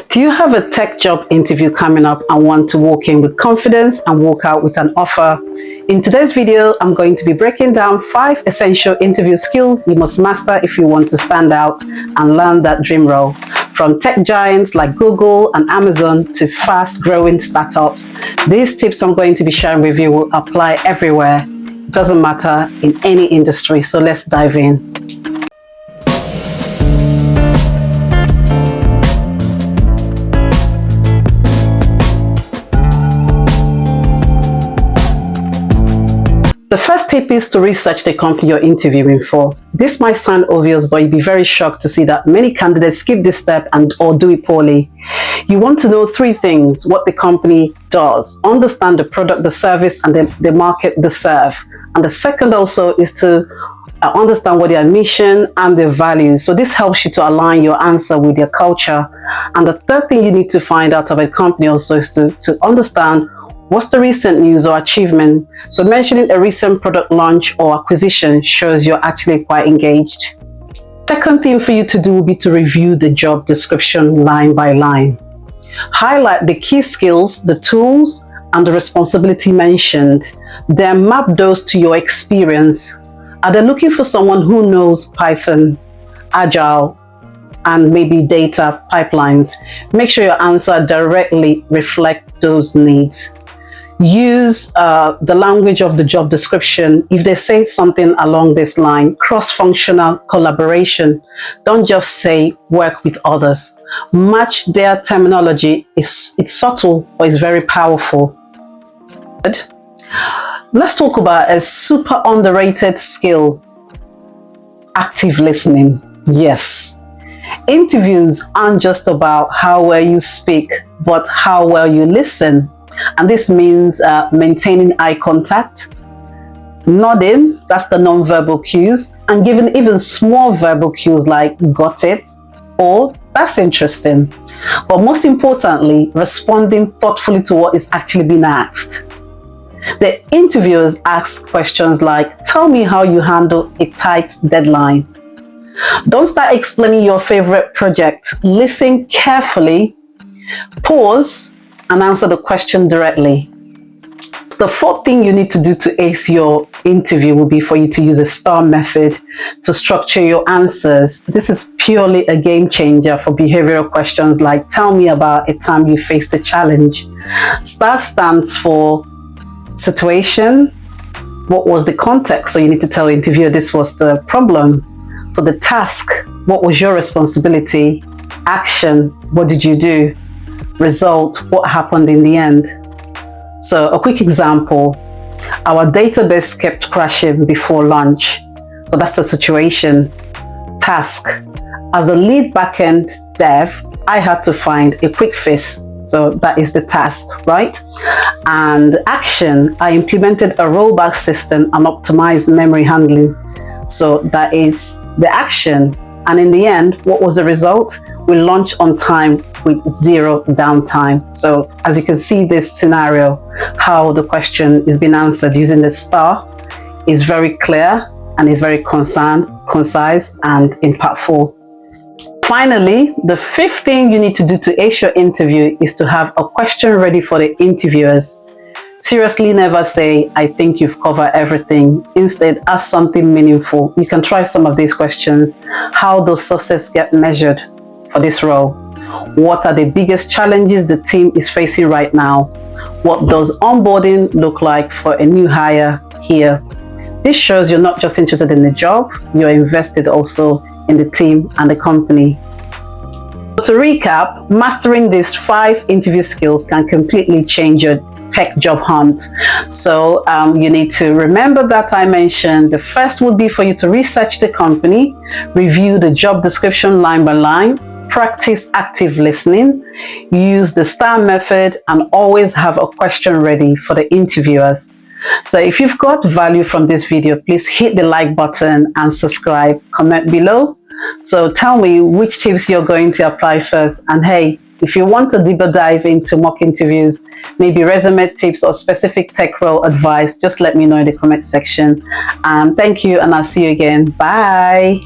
Do you have a tech job interview coming up and want to walk in with confidence and walk out with an offer? In today's video, I'm going to be breaking down 5 essential interview skills you must master if you want to stand out and land that dream role. From tech giants like Google and Amazon to fast-growing startups, these tips I'm going to be sharing with you will apply everywhere. It doesn't matter in any industry, so let's dive in. The first tip is to research the company you're interviewing for. This might sound obvious, but you'll be very shocked to see that many candidates skip this step or do it poorly. You want to know 3 things: what the company does, understand the product, the service, and the market they serve. And the second also is to understand what their mission and their values. So this helps you to align your answer with their culture. And the third thing you need to find out about a company also is to understand what's the recent news or achievement. So mentioning a recent product launch or acquisition shows you're actually quite engaged. Second thing for you to do will be to review the job description line by line. Highlight the key skills, the tools, and the responsibility mentioned. Then map those to your experience. Are they looking for someone who knows Python, Agile, and maybe data pipelines? Make sure your answer directly reflects those needs. Use the language of the job description. If they say something along this line, cross-functional collaboration, don't just say work with others. Match their terminology. It's subtle, but it's very powerful. Let's talk about a super underrated skill: active listening. Yes. Interviews aren't just about how well you speak, but how well you listen. And this means maintaining eye contact, nodding, that's the non-verbal cues, and giving even small verbal cues like got it or that's interesting. But most importantly, responding thoughtfully to what is actually being asked. The interviewers ask questions like, tell me how you handle a tight deadline. Don't start explaining your favorite project. Listen carefully, pause, and answer the question directly. The 4th thing you need to do to ace your interview will be for you to use a STAR method to structure your answers. This is purely a game changer for behavioral questions like, tell me about a time you faced a challenge. STAR stands for situation. What was the context? So you need to tell the interviewer this was the problem. So the task, what was your responsibility? Action, what did you do? Result, what happened in the end? So a quick example: our database kept crashing before lunch. So that's the situation. Task: as a lead backend dev, I had to find a quick fix. So that is the task, right? And action: I implemented a rollback system and optimized memory handling. So that is the action. And in the end, what was the result? We launched on time with 0 downtime. So as you can see, this scenario, how the question is being answered using the STAR is very clear and is very concise and impactful. Finally, the 5th thing you need to do to ace your interview is to have a question ready for the interviewers. Seriously, never say, I think you've covered everything. Instead, ask something meaningful. You can try some of these questions. How does success get measured for this role? What are the biggest challenges the team is facing right now? What does onboarding look like for a new hire here? This shows you're not just interested in the job, you're invested also in the team and the company. To recap, mastering these 5 interview skills can completely change your tech job hunt. So you need to remember that I mentioned the first would be for you to research the company, review the job description line by line, practice active listening, use the STAR method, and always have a question ready for the interviewers. So if you've got value from this video, please hit the like button and subscribe. Comment below. So tell me which tips you're going to apply first. And hey, if you want a deeper dive into mock interviews, maybe resume tips or specific tech role advice, just let me know in the comment section. Thank you, and I'll see you again. Bye.